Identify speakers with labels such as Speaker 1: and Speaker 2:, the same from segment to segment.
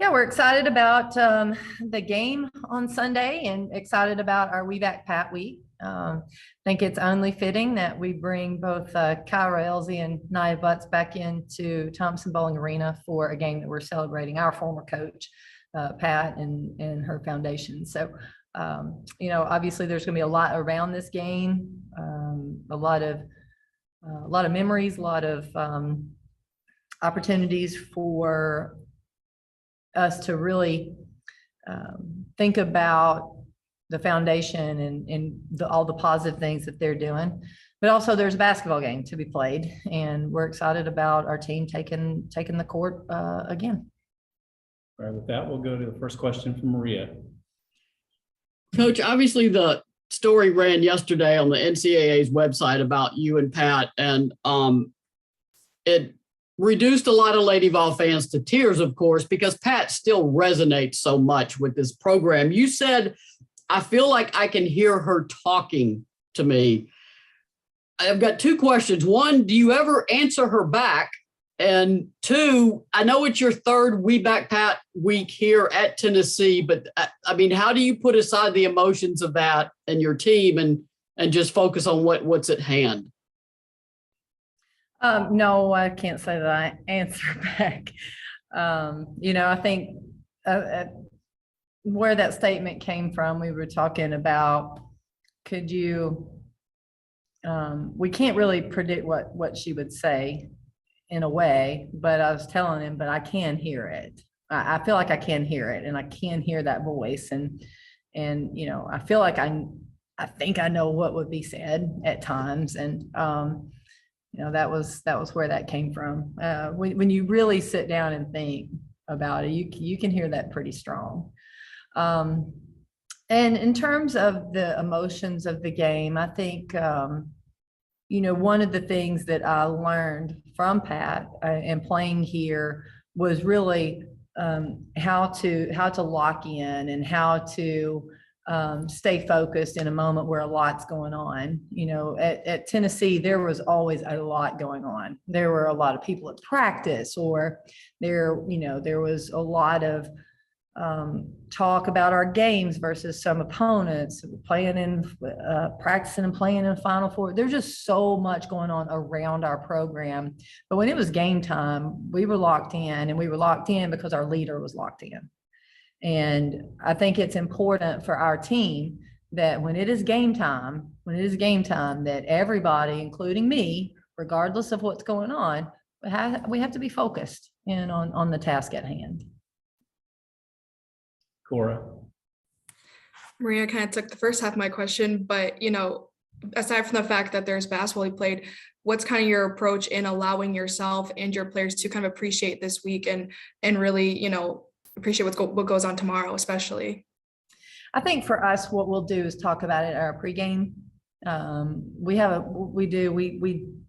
Speaker 1: Yeah, we're excited about the game on Sunday and excited about our We Back Pat week. I think it's only fitting that we bring both Kyra Elsie and Nia Butts back into Thompson Bowling Arena for a game that we're celebrating our former coach, Pat, and her foundation. So, obviously there's going to be a lot around this game, a lot of memories, a lot of opportunities for us to really think about the foundation and all the positive things that they're doing. But also there's a basketball game to be played, and we're excited about our team taking the court again.
Speaker 2: All right, with that, we'll go to the first question from Maria.
Speaker 3: Coach, obviously the story ran yesterday on the NCAA's website about you and Pat, and it reduced a lot of Lady Vol fans to tears, of course, because Pat still resonates so much with this program. You said, I feel like I can hear her talking to me. I've got two questions. One, do you ever answer her back? And two, I know it's your third We Back Pat week here at Tennessee, but I mean, how do you put aside the emotions of that and your team and just focus on what's at hand?
Speaker 1: No, I can't say that I answer back. I think where that statement came from, we were talking about, we can't really predict what she would say in a way, but I was telling him, but I can hear it. I feel like I can hear it, and I can hear that voice. And I feel like I think I know what would be said at times. And, that was where that came from. When you really sit down and think about it, you can hear that pretty strong. And in terms of the emotions of the game, I think, one of the things that I learned from Pat and playing here was really how to lock in and how to stay focused in a moment where a lot's going on. At Tennessee, there was always a lot going on. There were a lot of people at practice, or there was a lot of talk about our games versus some opponents playing in practicing and playing in Final Four. There's just so much going on around our program. But when it was game time, we were locked in, and we were locked in because our leader was locked in. And I think it's important for our team that when it is game time, that everybody, including me, regardless of what's going on, we have to be focused in on the task at hand.
Speaker 2: Cora.
Speaker 4: Maria kind of took the first half of my question, but, aside from the fact that there's basketball he played, what's kind of your approach in allowing yourself and your players to kind of appreciate this week and really, appreciate what goes on tomorrow, especially?
Speaker 1: I think for us, what we'll do is talk about it at our pregame. We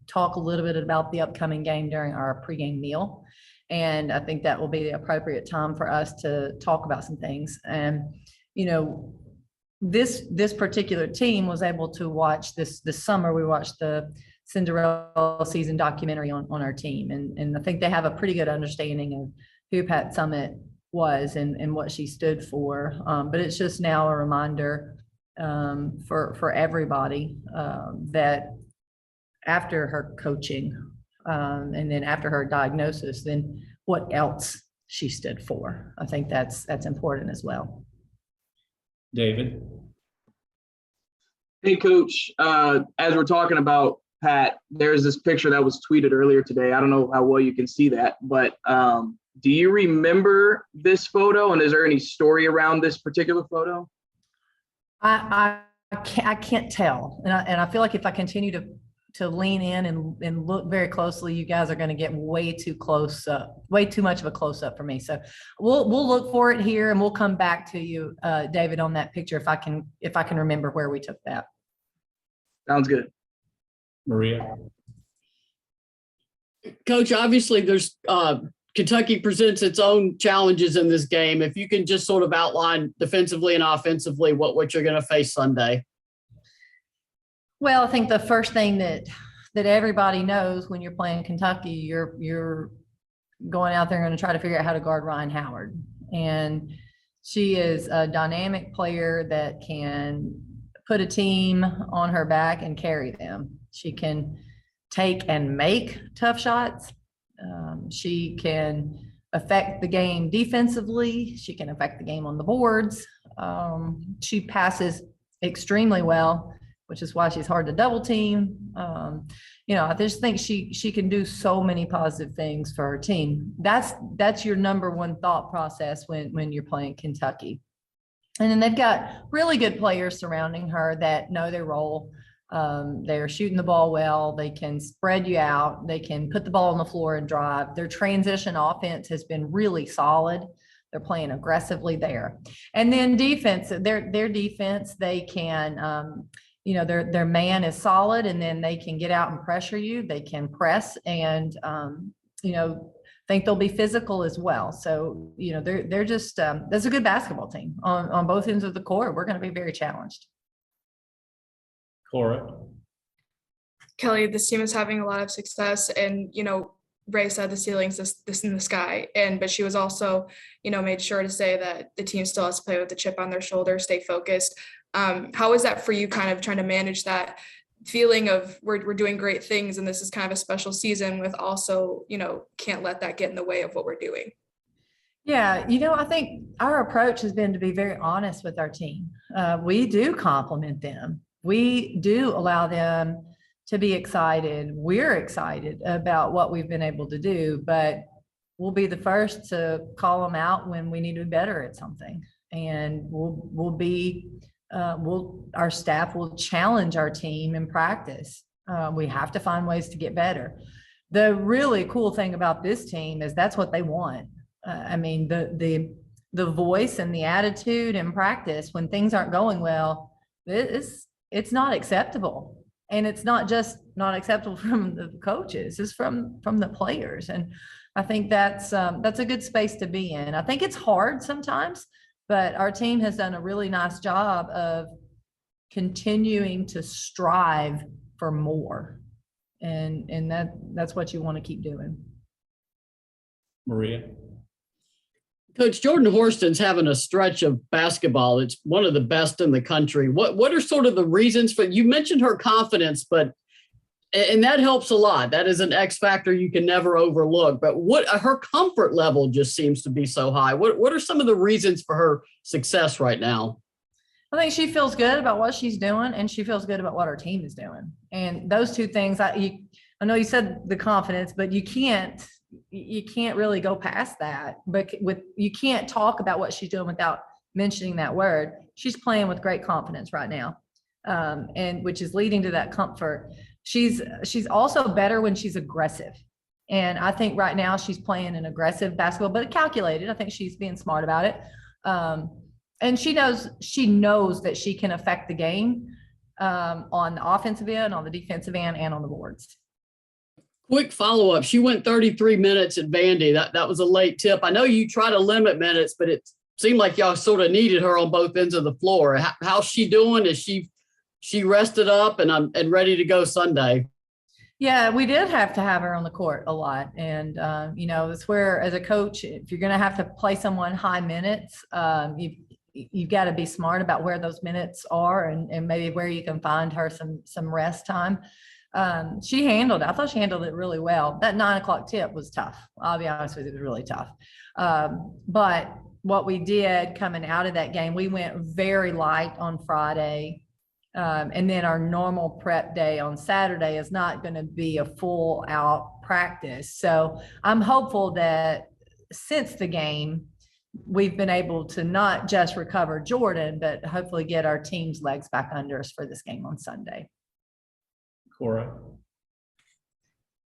Speaker 1: talk a little bit about the upcoming game during our pregame meal. And I think that will be the appropriate time for us to talk about some things. And, this particular team was able to watch this summer. We watched the Cinderella season documentary on our team. And I think they have a pretty good understanding of who Pat Summitt was and what she stood for. But it's just now a reminder for everybody that after her coaching, and then after her diagnosis, then what else she stood for. I think that's important as well.
Speaker 2: David.
Speaker 5: Hey, Coach. As we're talking about Pat, there's this picture that was tweeted earlier today. I don't know how well you can see that, but do you remember this photo, and is there any story around this particular photo?
Speaker 1: I can't tell, and I feel like if I continue to lean in and look very closely, you guys are going to get way too close, way too much of a close up for me. So we'll look for it here, and we'll come back to you, David, on that picture if I can remember where we took that.
Speaker 5: Sounds good.
Speaker 2: Maria.
Speaker 3: Coach, obviously there's Kentucky presents its own challenges in this game. If you can just sort of outline defensively and offensively what you're going to face Sunday.
Speaker 1: Well, I think the first thing that everybody knows when you're playing Kentucky, you're going out there and going to try to figure out how to guard Ryan Howard. And she is a dynamic player that can put a team on her back and carry them. She can take and make tough shots. She can affect the game defensively. She can affect the game on the boards. She passes extremely well, which is why she's hard to double team. I just think she can do so many positive things for her team. That's your number one thought process when you're playing Kentucky. And then they've got really good players surrounding her that know their role. They're shooting the ball well. They can spread you out. They can put the ball on the floor and drive. Their transition offense has been really solid. They're playing aggressively there. And then defense, their defense, they can, their man is solid, and then they can get out and pressure you. They can press and, think they'll be physical as well. So, they're just, that's a good basketball team on both ends of the court. We're going to be very challenged.
Speaker 2: Cora.
Speaker 4: Kelly, this team is having a lot of success, and Ray said the ceiling's this in the sky, but she was also made sure to say that the team still has to play with the chip on their shoulder, stay focused. How is that for you, kind of trying to manage that feeling of we're doing great things and this is kind of a special season, with also can't let that get in the way of what we're doing?
Speaker 1: Yeah, I think our approach has been to be very honest with our team. We do compliment them. We do allow them to be excited. We're excited about what we've been able to do, but we'll be the first to call them out when we need to be better at something. And our staff will challenge our team in practice. We have to find ways to get better. The really cool thing about this team is that's what they want. The voice and the attitude in practice when things aren't going well, it's not acceptable. And it's not just not acceptable from the coaches, it's from the players. And I think that's a good space to be in. I think it's hard sometimes, but our team has done a really nice job of continuing to strive for more. And that's what you want to keep doing.
Speaker 2: Maria.
Speaker 3: Coach, Jordan Horston's having a stretch of basketball. It's one of the best in the country. What are sort of the reasons for, you mentioned her confidence, and that helps a lot. That is an X factor you can never overlook. But her comfort level just seems to be so high. What are some of the reasons for her success right now?
Speaker 1: I think she feels good about what she's doing, and she feels good about what our team is doing. And those two things, I know you said the confidence, but you can't really go past that. But you can't talk about what she's doing without mentioning that word. She's playing with great confidence right now, and which is leading to that comfort. She's also better when she's aggressive. And I think right now she's playing an aggressive basketball, but calculated. I think she's being smart about it. And she knows that she can affect the game on the offensive end, on the defensive end, and on the boards.
Speaker 3: Quick follow-up. She went 33 minutes at Vandy. That was a late tip. I know you try to limit minutes, but it seemed like y'all sort of needed her on both ends of the floor. How's she doing? Is she rested up and ready to go Sunday?
Speaker 1: Yeah, we did have to have her on the court a lot. And, it's where, as a coach, if you're going to have to play someone high minutes, you've got to be smart about where those minutes are and maybe where you can find her some rest time. I thought she handled it really well. That 9:00 tip was tough. I'll be honest with you, it was really tough. But what we did coming out of that game, we went very light on Friday. And then our normal prep day on Saturday is not going to be a full out practice. So I'm hopeful that since the game, we've been able to not just recover Jordan, but hopefully get our team's legs back under us for this game on Sunday.
Speaker 2: Cora.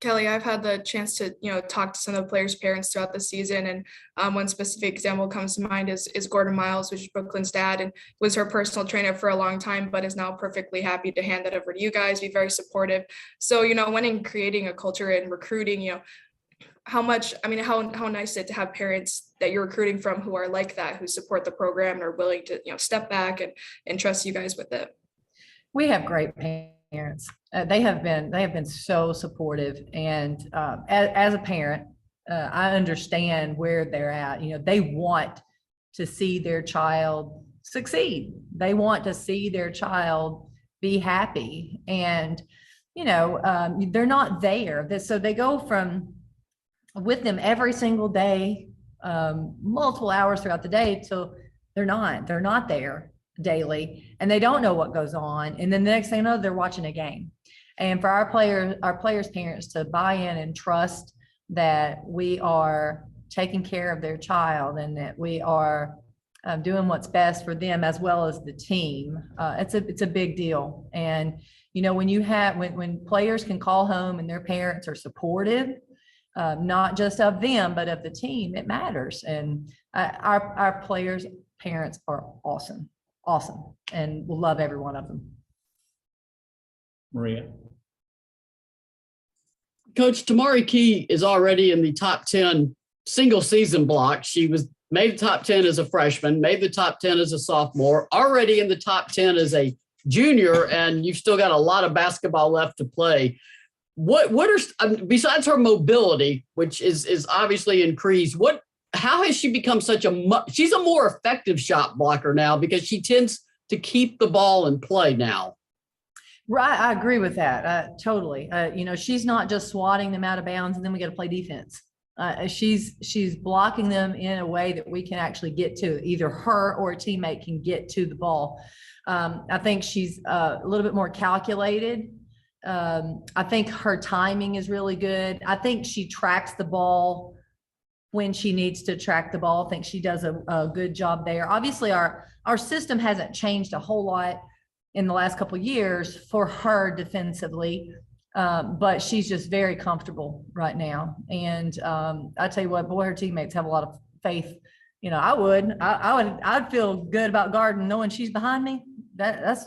Speaker 4: Kelly, I've had the chance to, talk to some of the players' parents throughout the season. And one specific example comes to mind is Gordon Miles, which is Brooklyn's dad, and was her personal trainer for a long time, but is now perfectly happy to hand that over to you guys, be very supportive. So, when in creating a culture and recruiting, how nice is it to have parents that you're recruiting from who are like that, who support the program and are willing to, step back and trust you guys with it? We have great parents. They have been so supportive. And as a parent, I understand where they're at. They want
Speaker 1: to see their child succeed. They want to see their child be happy. And, they're not there. So they go from with them every single day, multiple hours throughout the day till they're not there daily, and they don't know what goes on. And then the next thing you know, they're watching a game. And for our players' parents to buy in and trust that we are taking care of their child and that we are doing what's best for them as well as the team, it's a big deal. And when players can call home and their parents are supportive, not just of them but of the team, it matters. And our players' parents are awesome, and we'll love every one of them.
Speaker 2: Maria.
Speaker 3: Coach, Tamari Key is already in the top 10 single season block. She was made the top 10 as a freshman, made the top 10 as a sophomore, already in the top 10 as a junior, and you've still got a lot of basketball left to play. What are, besides her mobility, which is obviously increased, how has she become she's a more effective shot blocker now because she tends to keep the ball in play now?
Speaker 1: Right, I agree with that. Totally. She's not just swatting them out of bounds and then we got to play defense. She's blocking them in a way that we can actually get to, either her or a teammate can get to the ball. I think she's a little bit more calculated. I think her timing is really good. I think she tracks the ball when she needs to track the ball. I think she does a good job there. Obviously, our system hasn't changed a whole lot in the last couple of years for her defensively, but she's just very comfortable right now. And I tell you what, boy, her teammates have a lot of faith. I'd feel good about guarding knowing she's behind me. That's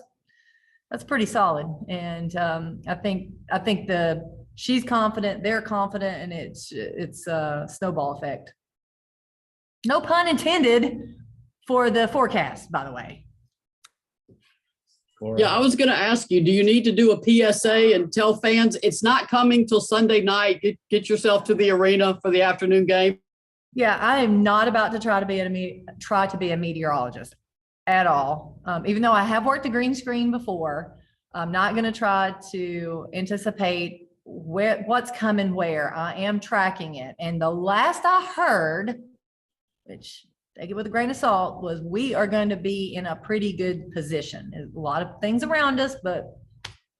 Speaker 1: pretty solid. And I think she's confident, they're confident, and it's a snowball effect. No pun intended for the forecast, by the way.
Speaker 3: Yeah, I was going to ask you, do you need to do a PSA and tell fans it's not coming till Sunday night? Get yourself to the arena for the afternoon game.
Speaker 1: Yeah, I am not about to try to be a meteorologist at all. Even though I have worked a green screen before, I'm not going to try to anticipate what's coming where. I am tracking it. And the last I heard, which take it with a grain of salt, was we are going to be in a pretty good position. There's a lot of things around us, but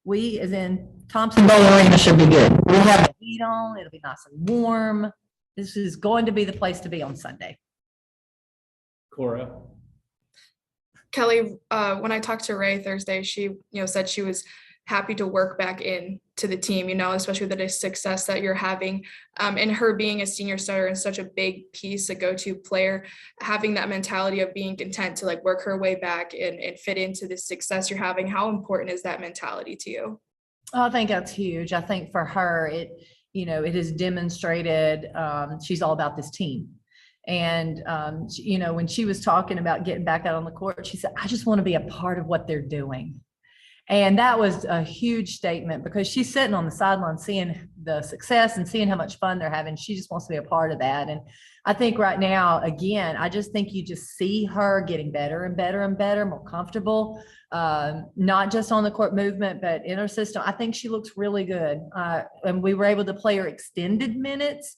Speaker 1: we, as in Thompson Bowl Arena, should be good. We'll have the heat on. It'll be nice and warm. This is going to be the place to be on Sunday.
Speaker 2: Cora.
Speaker 4: Kelly, when I talked to Ray Thursday, she, said she was happy to work back in to the team, especially with the success that you're having, and her being a senior starter and such a big piece, a go-to player, having that mentality of being content to work her way back and fit into the success you're having. How important is that mentality to you?
Speaker 1: I think that's huge. I think for her, it has demonstrated she's all about this team. And, when she was talking about getting back out on the court, she said, I just want to be a part of what they're doing. And that was a huge statement because she's sitting on the sideline seeing the success and seeing how much fun they're having. She just wants to be a part of that. And I think right now, again, I just think you just see her getting better and better and better, more comfortable, not just on the court movement, but in her system. I think she looks really good. And we were able to play her extended minutes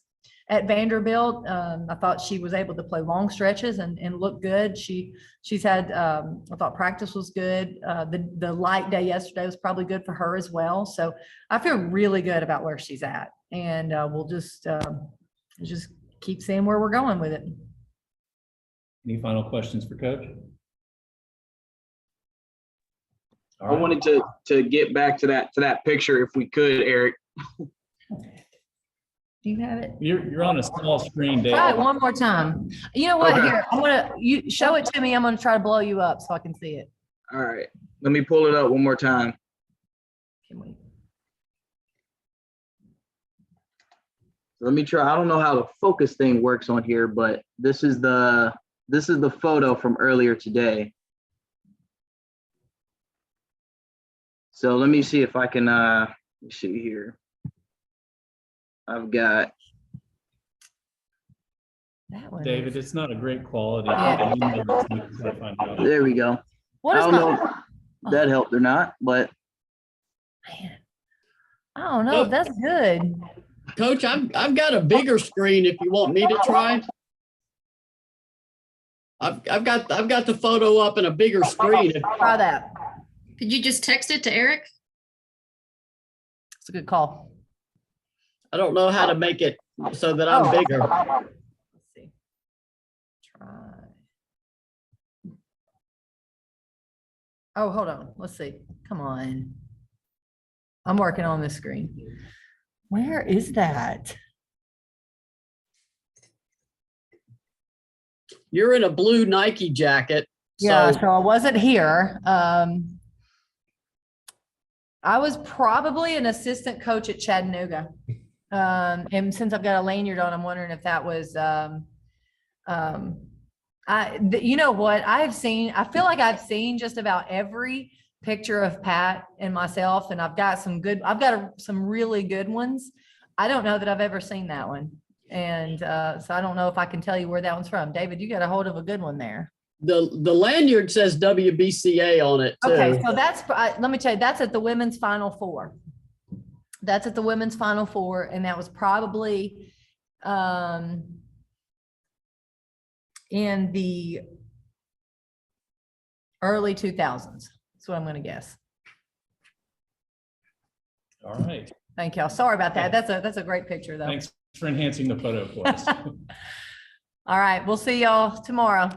Speaker 1: at Vanderbilt. I thought she was able to play long stretches and look good. She's had, I thought practice was good. The light day yesterday was probably good for her as well. So I feel really good about where she's at, and we'll just keep seeing where we're going with it.
Speaker 2: Any final questions for Coach?
Speaker 5: I wanted to get back to that picture if we could, Eric.
Speaker 1: Do you have it?
Speaker 2: You're on a small screen, Dave.
Speaker 1: Try it one more time. You know what?
Speaker 5: Okay.
Speaker 1: Here, you show it to me. I'm gonna try to blow you up so I can see it.
Speaker 5: All right, let me pull it up one more time.
Speaker 1: Can we?
Speaker 5: Let me try. I don't know how the focus thing works on here, but this is the photo from earlier today. So let me see if I can let me see here. I've got
Speaker 1: That one.
Speaker 2: David,
Speaker 1: is-
Speaker 2: it's not a great quality.
Speaker 1: Yeah.
Speaker 5: There we go.
Speaker 1: What
Speaker 5: I
Speaker 1: is
Speaker 5: don't know
Speaker 1: my,
Speaker 5: if that helped or not, but
Speaker 1: man, I don't know.
Speaker 3: Nope.
Speaker 1: That's good.
Speaker 3: Coach, I've got a bigger screen if you want me to try. I've got the photo up in a bigger screen.
Speaker 1: Try that.
Speaker 6: Could you just text it to Eric?
Speaker 1: It's a good call.
Speaker 3: I don't know how to make it so that I'm bigger.
Speaker 1: Let's see. Try. Oh, hold on. Let's see. Come on. I'm working on this screen. Where is that?
Speaker 3: You're in a blue Nike jacket.
Speaker 1: Yeah,
Speaker 3: So
Speaker 1: so I wasn't here. I was probably an assistant coach at Chattanooga. And since I've got a lanyard on, I'm wondering if that was, you know what, I feel like I've seen just about every picture of Pat and myself, and I've got some really good ones. I don't know that I've ever seen that one. And so I don't know if I can tell you where that one's from. David, you got a hold of a good one there.
Speaker 3: the lanyard says WBCA on it too.
Speaker 1: Okay, so let me tell you, that's at the women's Final Four. That's at the women's Final Four, and that was probably in the early 2000s. That's what I'm going to guess.
Speaker 2: All right.
Speaker 1: Thank y'all. Sorry about that. That's a great picture, though.
Speaker 2: Thanks for enhancing the photo for us.
Speaker 1: All right, we'll see y'all tomorrow.